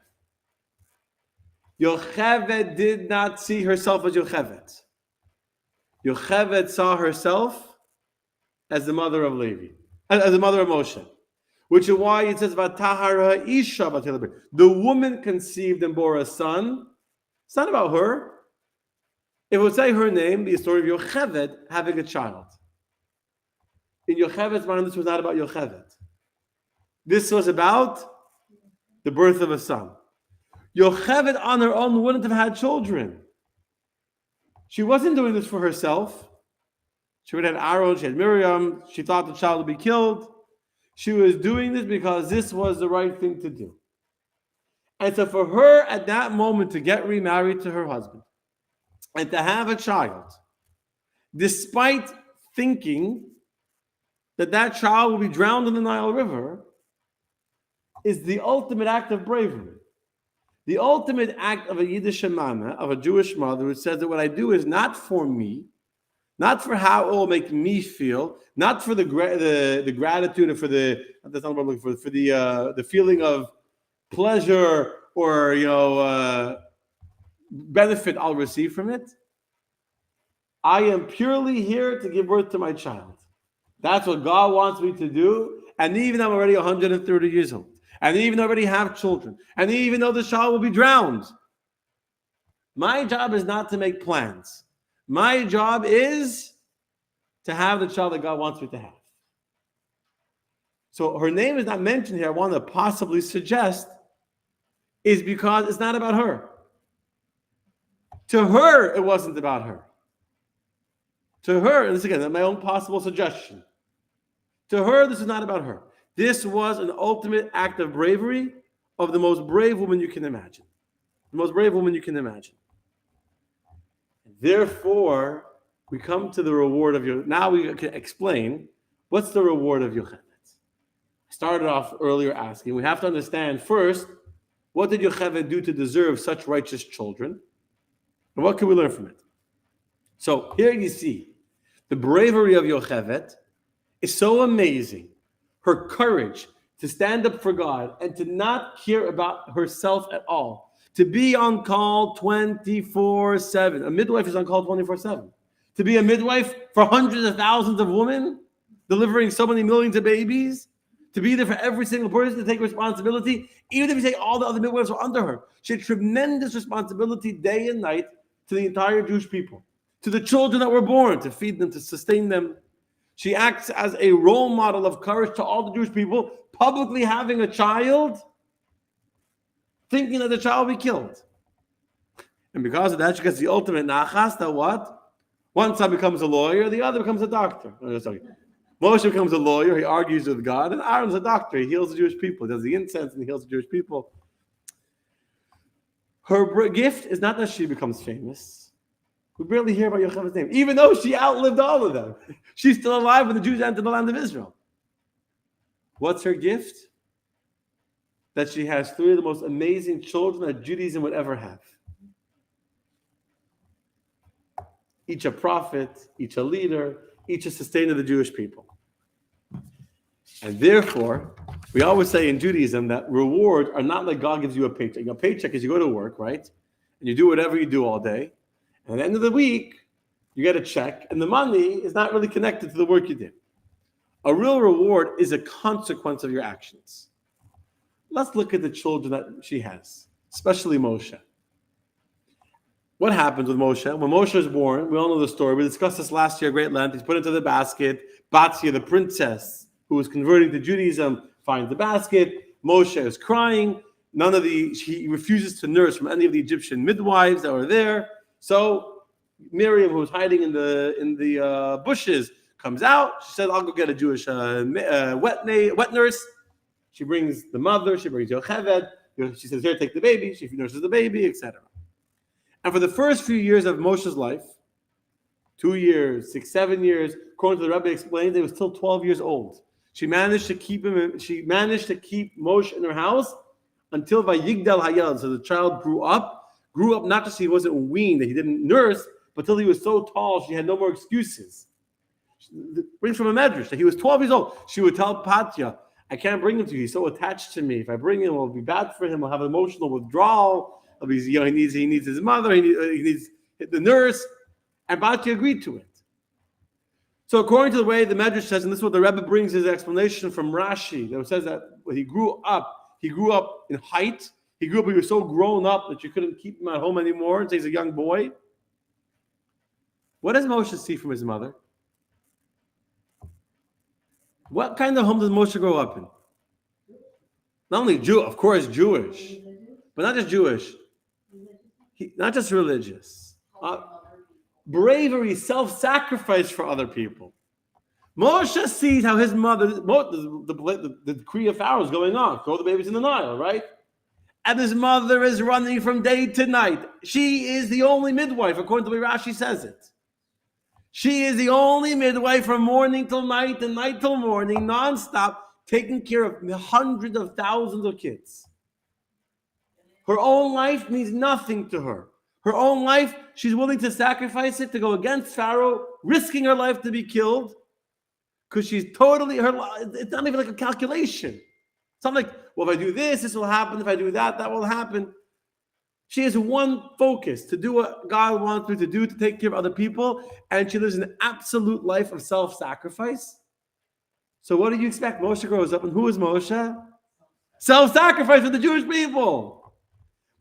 Yocheved did not see herself as Yocheved. Yocheved saw herself as the mother of Levi, as the mother of Moshe, which is why it says "Vatahara Isha Batelabir." The woman conceived and bore a son. It's not about her. If it would say her name, the story of Yocheved having a child. In Yocheved's mind, this was not about Yocheved. This was about the birth of a son. Yocheved on her own wouldn't have had children. She wasn't doing this for herself. She would have had Aaron, she had Miriam, she thought the child would be killed. She was doing this because this was the right thing to do. And so for her at that moment to get remarried to her husband and to have a child, despite thinking that that child will be drowned in the Nile River, is the ultimate act of bravery. The ultimate act of a Yiddish mama, of a Jewish mother, who says that what I do is not for me, not for how it will make me feel, not for the gratitude or for the that's not what I'm looking for the feeling of pleasure or benefit I'll receive from it. I am purely here to give birth to my child. That's what God wants me to do. And even I'm already 130 years old. And even already have children. And even though the child will be drowned. My job is not to make plans. My job is to have the child that God wants me to have. So her name is not mentioned here. I want to possibly suggest is because it's not about her. To her, it wasn't about her. To her, and this again, my own possible suggestion. To her, this is not about her. This was an ultimate act of bravery of the most brave woman you can imagine. The most brave woman you can imagine. Therefore, we come to the reward of Yocheved. Now we can explain what's the reward of Yocheved. I started off earlier asking, we have to understand first, what did Yocheved do to deserve such righteous children? And what can we learn from it? So here you see The bravery of Yocheved is so amazing. Her courage to stand up for God and to not care about herself at all. To be on call 24/7. A midwife is on call 24/7. To be a midwife for hundreds of thousands of women, delivering so many millions of babies. To be there for every single person, to take responsibility. Even if you say all the other midwives were under her. She had tremendous responsibility day and night to the entire Jewish people. To the children that were born, to feed them, to sustain them. She acts as a role model of courage to all the Jewish people, publicly having a child, thinking that the child will be killed. And because of that, she gets the ultimate nachas, that what? One son becomes a lawyer, the other becomes a doctor. Oh, sorry. Moshe becomes a lawyer, he argues with God, and Aaron's a doctor, he heals the Jewish people, he does the incense and he heals the Jewish people. Her gift is not that she becomes famous. We barely hear about Yocheved's name, even though she outlived all of them. She's still alive when the Jews entered the land of Israel. What's her gift? That she has three of the most amazing children that Judaism would ever have. Each a prophet, each a leader, each a sustainer of the Jewish people. And therefore, we always say in Judaism that rewards are not like God gives you a paycheck. A paycheck is you go to work, right? And you do whatever you do all day. And at the end of the week, you get a check, and the money is not really connected to the work you did. A real reward is a consequence of your actions. Let's look at the children that she has, especially Moshe. What happens with Moshe? When Moshe is born, we all know the story. We discussed this last year at great length. He's put into the basket. Batia, the princess who was converting to Judaism, finds the basket. Moshe is crying. He refuses to nurse from any of the Egyptian midwives that were there. So Miriam, who was hiding in the bushes, comes out. She said, "I'll go get a Jewish wet nurse." She brings the mother. She brings Yocheved. She says, "Here, take the baby." She nurses the baby, etc. And for the first few years of Moshe's life, 2 years, 6, 7 years, according to the Rebbe explained, he was still 12 years old. She managed to keep him. She managed to keep Moshe in her house until Vayigdal Hayel. So the child grew up not just he wasn't weaned, that he didn't nurse, but till he was so tall, she had no more excuses. Brings from a medrash that he was 12 years old. She would tell Patya, "I can't bring him to you. He's so attached to me. If I bring him, it'll be bad for him. He'll have emotional withdrawal. He needs his mother. He needs the nurse." And Patya agreed to it. So according to the way the Medrash says, and this is what the Rebbe brings his explanation from Rashi, that says that when he grew up in height. He was so grown up that you couldn't keep him at home anymore, and so he's a young boy. What does Moshe see from his mother? What kind of home does Moshe grow up in? Not only of course Jewish, but not just Jewish. Not just religious. Bravery, self-sacrifice for other people. Moshe sees how his mother, the decree of Pharaoh is going on. Throw the babies in the Nile, right? And his mother is running from day to night. She is the only midwife, according to the way Rashi says it. She is the only midwife from morning till night and night till morning, nonstop, taking care of hundreds of thousands of kids. Her own life means nothing to her. Her own life, she's willing to sacrifice it to go against Pharaoh, risking her life to be killed, because she's it's not even like a calculation. It's not like, well, if I do this, this will happen. If I do that, that will happen. She has one focus, to do what God wants her to do, to take care of other people, and she lives an absolute life of self-sacrifice. So what do you expect? Moshe grows up, and who is Moshe? Self-sacrifice for the Jewish people.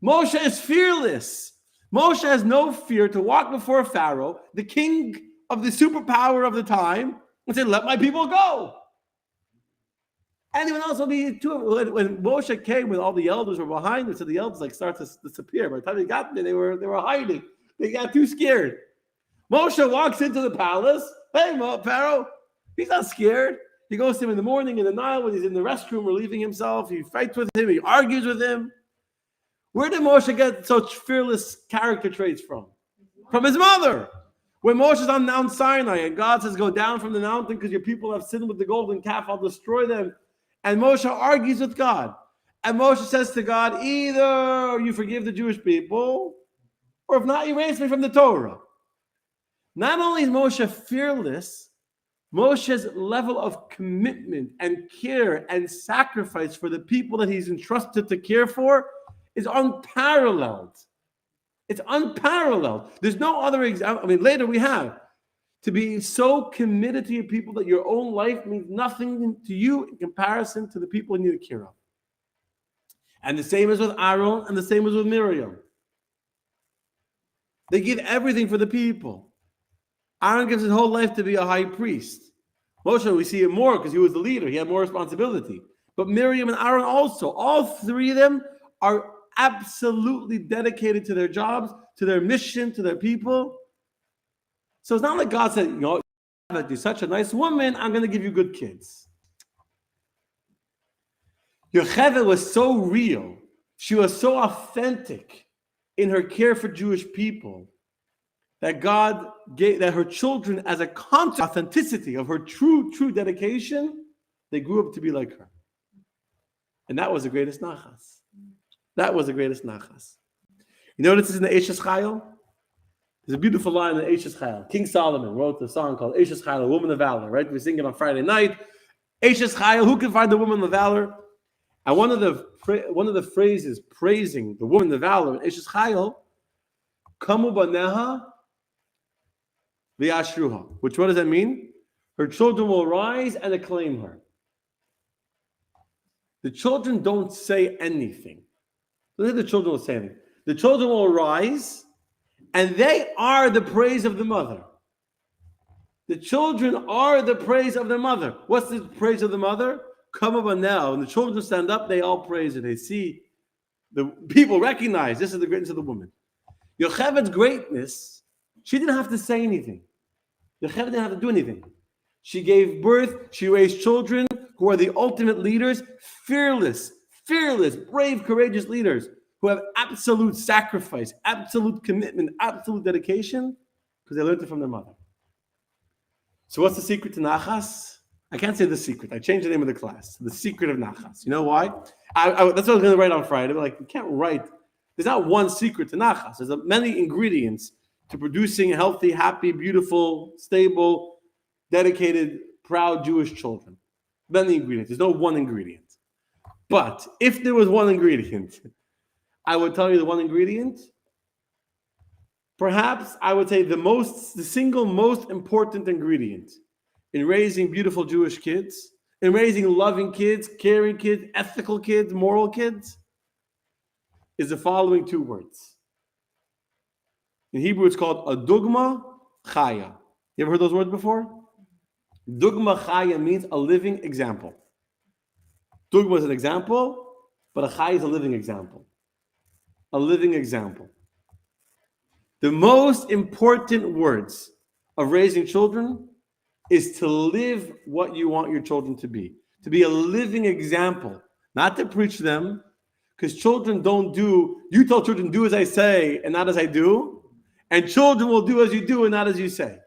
Moshe is fearless. Moshe has no fear to walk before Pharaoh, the king of the superpower of the time, and say, "Let my people go." Anyone else will be too. When Moshe came, when all the elders were behind him, so the elders start to disappear. By the time they got there, they were hiding. They got too scared. Moshe walks into the palace. Hey, Pharaoh, he's not scared. He goes to him in the morning in the Nile when he's in the restroom relieving himself. He fights with him. He argues with him. Where did Moshe get such fearless character traits from? From his mother. When Moshe's on Mount Sinai and God says, "Go down from the mountain because your people have sinned with the golden calf, I'll destroy them." And Moshe argues with God. And Moshe says to God, either you forgive the Jewish people, or if not, erase me from the Torah. Not only is Moshe fearless, Moshe's level of commitment and care and sacrifice for the people that he's entrusted to care for is unparalleled. It's unparalleled. There's no other example. I mean, later we have to be so committed to your people that your own life means nothing to you in comparison to the people you need to care of. And the same is with Aaron, and the same is with Miriam. They give everything for the people. Aaron gives his whole life to be a high priest. Moshe, we see it more because he was the leader. He had more responsibility. But Miriam and Aaron also, all three of them are absolutely dedicated to their jobs, to their mission, to their people. So it's not like God said, you're such a nice woman, I'm going to give you good kids. Yocheved was so real. She was so authentic in her care for Jewish people that God gave that her children, as a authenticity of her true dedication, they grew up to be like her. And that was the greatest Nachas. That was the greatest Nachas. You know what this is in the Eishes Chayil? There's a beautiful line in the Eishes Chayil. King Solomon wrote a song called Eishes Chayil, a woman of valor, right? We sing it on Friday night. Eishes Chayil, who can find the woman of valor? And one of the phrases praising the woman of valor in Eishes Chayil, Kamu baneha v'yashruha, which what does that mean? Her children will rise and acclaim her. The children don't say anything. Look at the children will say anything. The children will rise, and they are the praise of the mother. The children are the praise of their mother. What's the praise of the mother? Come up now. When the children stand up, they all praise her. They see, the people recognize this is the greatness of the woman. Yocheved's greatness, she didn't have to say anything. Yocheved didn't have to do anything. She gave birth, she raised children who are the ultimate leaders, fearless, brave, courageous leaders who have absolute sacrifice, absolute commitment, absolute dedication because they learned it from their mother. So what's the secret to Nachas? I can't say the secret. I changed the name of the class. The secret of Nachas. You know why? That's what I was going to write on Friday. But like, you can't write. There's not one secret to Nachas. There's many ingredients to producing healthy, happy, beautiful, stable, dedicated, proud Jewish children. Many ingredients. There's no one ingredient. But if there was one ingredient, I would tell you the one ingredient. Perhaps I would say the single most important ingredient in raising beautiful Jewish kids, in raising loving kids, caring kids, ethical kids, moral kids, is the following two words. In Hebrew, it's called a dugma chaya. You ever heard those words before? Dugma chaya means a living example. Dugma is an example, but a chaya is a living example. A living example. The most important words of raising children is to live what you want your children to be a living example, not to preach them, because children don't do, you tell children, do as I say and not as I do, and children will do as you do and not as you say.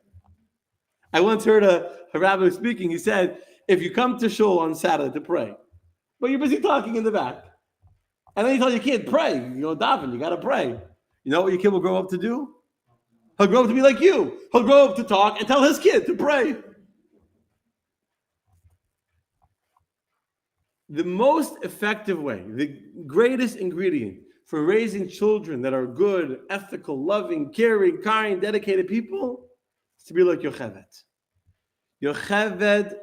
I once heard a rabbi speaking. He said, if you come to shul on Saturday to pray, but you're busy talking in the back, and then you tell your kid, pray, daven, you got to pray. You know what your kid will grow up to do? He'll grow up to be like you. He'll grow up to talk and tell his kid to pray. The most effective way, the greatest ingredient for raising children that are good, ethical, loving, caring, kind, dedicated people is to be like Yocheved. Yocheved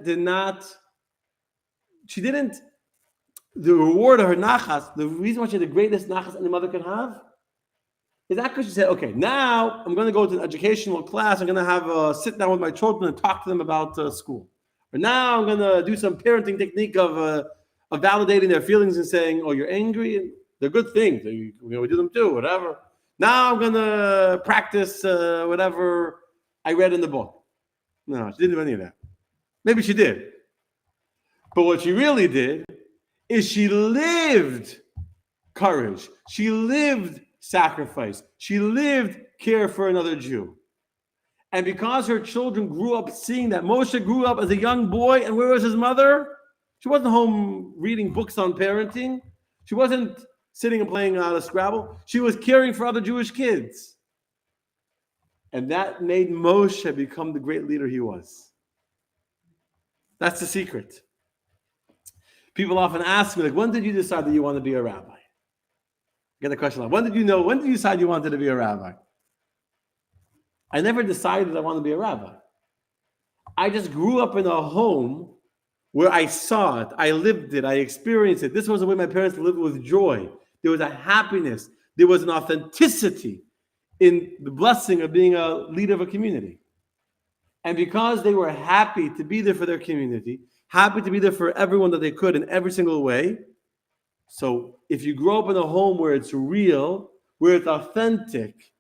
the reward of her Nachas, the reason why she had the greatest Nachas any mother can have, is not because she said, okay, now I'm going to go to an educational class, I'm going to have a sit down with my children and talk to them about school. Or now I'm going to do some parenting technique of validating their feelings and saying, oh, you're angry? And they're good things. We do them too, whatever. Now I'm going to practice whatever I read in the book. No, she didn't do any of that. Maybe she did. But what she really did is she lived courage. She lived sacrifice. She lived care for another Jew. And because her children grew up seeing that, Moshe grew up as a young boy, and where was his mother? She wasn't home reading books on parenting. She wasn't sitting and playing Scrabble. She was caring for other Jewish kids. And that made Moshe become the great leader he was. That's the secret. People often ask me, like, when did you decide that you want to be a rabbi? I get the question, like, when did you decide you wanted to be a rabbi? I never decided I wanted to be a rabbi. I just grew up in a home where I saw it, I lived it, I experienced it. This was the way my parents lived with joy. There was a happiness, there was an authenticity in the blessing of being a leader of a community. And because they were happy to be there for their community, happy to be there for everyone that they could in every single way. So if you grow up in a home where it's real, where it's authentic,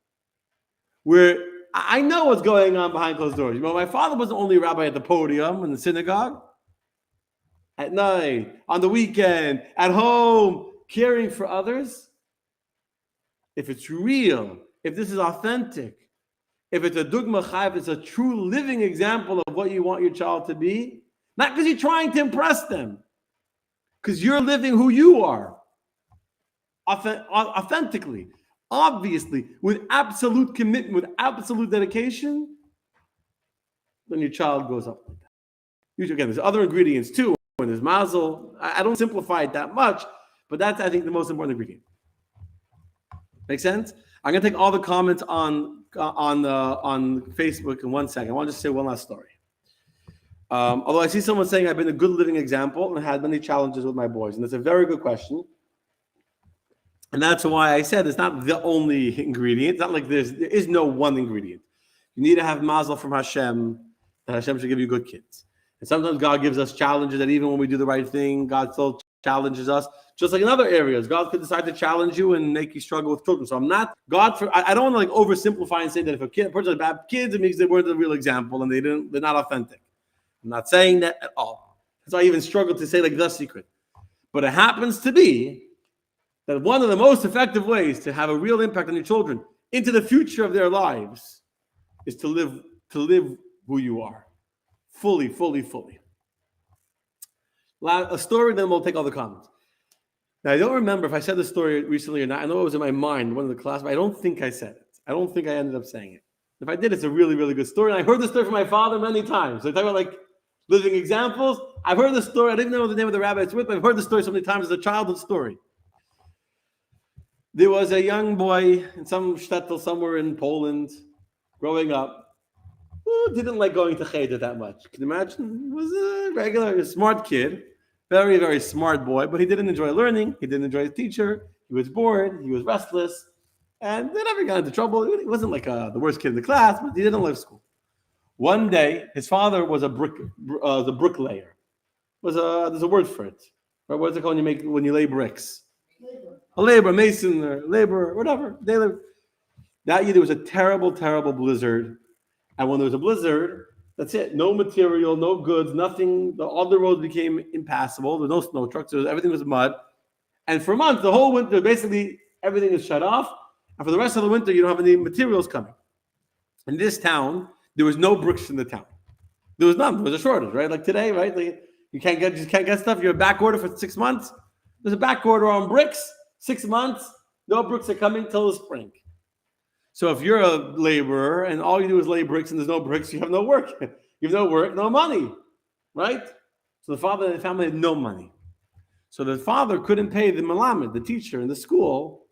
where I know what's going on behind closed doors. You know, my father wasn't only a rabbi at the podium in the synagogue, at night, on the weekend, at home, caring for others. If it's real, if this is authentic, if it's a dugma chai, if it's a true living example of what you want your child to be, not because you're trying to impress them, because you're living who you are, authentically, obviously, with absolute commitment, with absolute dedication, then your child grows up like that. Usually, again, there's other ingredients too, and there's mazel. I don't simplify it that much, but that's, I think, the most important ingredient. Make sense? I'm going to take all the comments on Facebook in 1 second. I want to just say one last story. Although I see someone saying I've been a good living example and had many challenges with my boys, and that's a very good question. And that's why I said it's not the only ingredient. It's not like there is no one ingredient. You need to have mazel from Hashem, that Hashem should give you good kids. And sometimes God gives us challenges that even when we do the right thing, God still challenges us. Just like in other areas, God could decide to challenge you and make you struggle with children. So I don't want to like oversimplify and say that if a person has bad kids, it means they weren't the real example and they're not authentic. I'm not saying that at all. That's why I even struggle to say like the secret. But it happens to be that one of the most effective ways to have a real impact on your children into the future of their lives is to live who you are. Fully. A story, then we'll take all the comments. Now, I don't remember if I said the story recently or not. I know it was in my mind, one of the class, but I don't think I said it. I don't think I ended up saying it. If I did, it's a really, really good story. And I heard the story from my father many times. So I talk about like living examples. I've heard the story. I didn't know the name of the rabbi it's with, but I've heard the story so many times. It's a childhood story. There was a young boy in some shtetl somewhere in Poland growing up who didn't like going to cheder that much. Can you imagine? He was a regular, smart kid. Very, very smart boy, but he didn't enjoy learning. He didn't enjoy his teacher. He was bored. He was restless. And they never got into trouble. He wasn't like the worst kid in the class, but he didn't love school. One day, his father was a bricklayer. There's a word for it. Right? What's it called when you lay bricks? A laborer, mason, or laborer, whatever. That year, there was a terrible, terrible blizzard. And when there was a blizzard, that's it. No material, no goods, nothing. All the roads became impassable. There was no snow trucks. Everything was mud. And for months, the whole winter, basically, everything is shut off. And for the rest of the winter, you don't have any materials coming. In this town, there was no bricks in the town. There was none. There was a shortage, right? Like today, right? Like you can't get stuff. You're a back order for 6 months. There's a back order on bricks. 6 months, no bricks are coming till the spring. So if you're a laborer and all you do is lay bricks and there's no bricks, you have no work. You have no work, no money, right? So the father and the family had no money. So the father couldn't pay the melamed, the teacher in the school,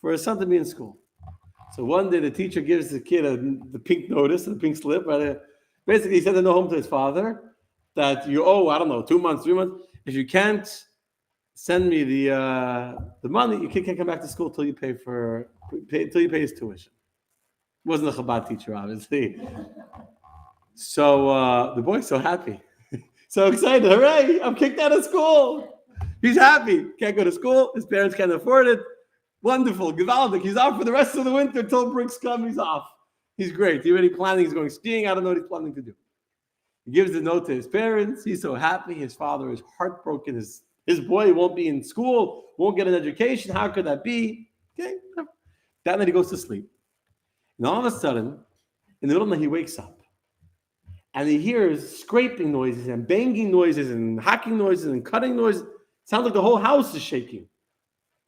for his son to be in school. So one day the teacher gives the kid the pink notice, the pink slip. Right? Basically, he sent a note home to his father that you owe, I don't know, 2 months, 3 months. If you can't send me the money, your kid can't come back to school till you pay his tuition. Wasn't a Chabad teacher, obviously. So the boy's so happy. So excited. Hooray, I'm kicked out of school. He's happy. Can't go to school. His parents can't afford it. Wonderful. Gewaldig. He's off for the rest of the winter till bricks come. He's off. He's great. He's already planning. He's going skiing. I don't know what he's planning to do. He gives the note to his parents. He's so happy. His father is heartbroken. His boy won't be in school, won't get an education. How could that be? Okay. That night he goes to sleep. And all of a sudden, in the middle of the night, he wakes up. And he hears scraping noises and banging noises and hacking noises and cutting noises. It sounds like the whole house is shaking.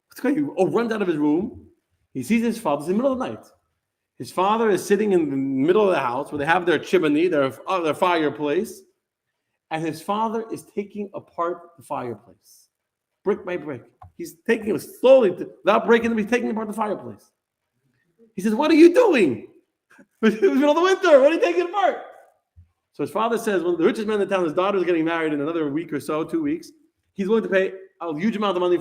What's going on? He runs out of his room. He sees his father. It's in the middle of the night. His father is sitting in the middle of the house where they have their chimney, their fireplace, and his father is taking apart the fireplace, brick by brick. He's taking it slowly, without breaking them, he's taking apart the fireplace. He says, "What are you doing? It's the middle of the winter. What are you taking apart?" So his father says, "Well, the richest man in the town, his daughter is getting married in another week or so, 2 weeks. He's willing to pay a huge amount of money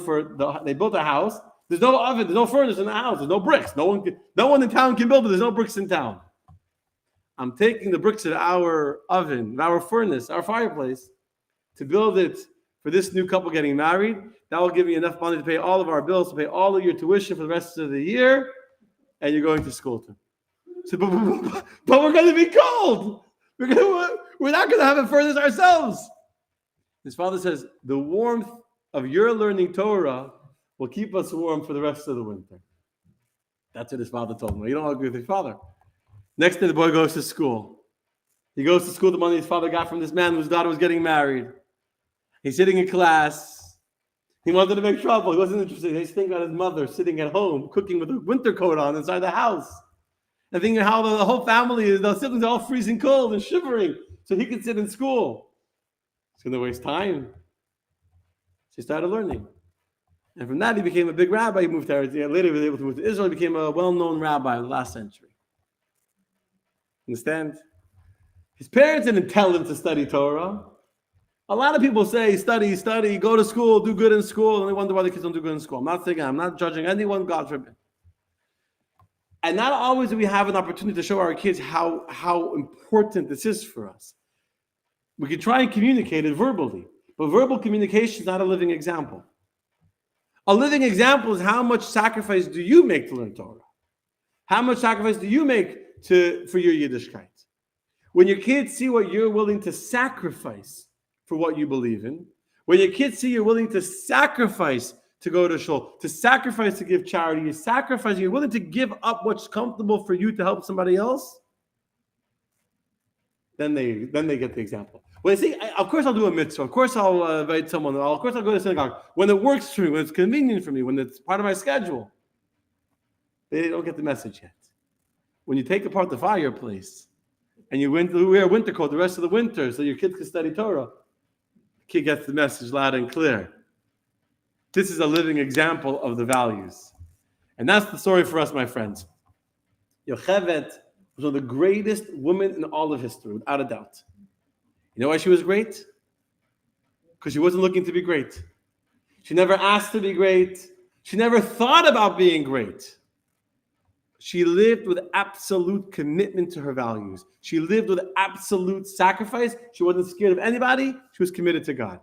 they built a house. There's no oven, there's no furnace in the house, there's no bricks. No one in town can build it. There's no bricks in town. I'm taking the bricks of our oven, our furnace, our fireplace, to build it for this new couple getting married. That will give me enough money to pay all of our bills, to pay all of your tuition for the rest of the year, and you're going to school too." So, but we're going to be cold. We're not going to have a furnace ourselves. His father says, "The warmth of your learning Torah will keep us warm for the rest of the winter." That's what his father told him. You don't agree with his father. Next day, the boy goes to school. He goes to school, the money his father got from this man whose daughter was getting married. He's sitting in class. He wanted to make trouble. He wasn't interested. He's thinking about his mother sitting at home, cooking with a winter coat on inside the house. And thinking how the whole family, the siblings are all freezing cold and shivering, so he could sit in school. He's going to waste time. So he started learning. And from that, he became a big rabbi. He moved to Eritrea. Later, he was able to move to Israel. He became a well-known rabbi in the last century. Understand? His parents didn't tell him to study Torah. A lot of people say, study, go to school, do good in school, and they wonder why the kids don't do good in school. I'm not judging anyone, God forbid. And not always do we have an opportunity to show our kids how important this is for us. We can try and communicate it verbally, but verbal communication is not a living example. A living example is how much sacrifice do you make to learn Torah? How much sacrifice do you make for your Yiddishkeit? When your kids see what you're willing to sacrifice for what you believe in, when your kids see you're willing to sacrifice to go to shul, to sacrifice to give charity, you're willing to give up what's comfortable for you to help somebody else, then they get the example. When they say, of course I'll do a mitzvah, of course I'll invite someone, of course I'll go to synagogue, when it works for me, when it's convenient for me, when it's part of my schedule, they don't get the message yet. When you take apart the fireplace and you wear a winter coat the rest of the winter so your kids can study Torah, the kid gets the message loud and clear. This is a living example of the values. And that's the story for us, my friends. Yocheved was one of the greatest women in all of history, without a doubt. You know why she was great? Because she wasn't looking to be great. She never asked to be great. She never thought about being great. She lived with absolute commitment to her values. She lived with absolute sacrifice. She wasn't scared of anybody. She was committed to God.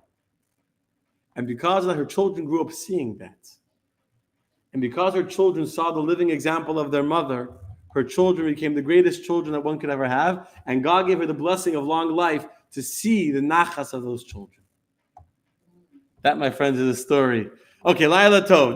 And because of that, her children grew up seeing that. And because her children saw the living example of their mother, her children became the greatest children that one could ever have. And God gave her the blessing of long life to see the Nachas of those children. That, my friends, is a story. Okay, Laila Tov.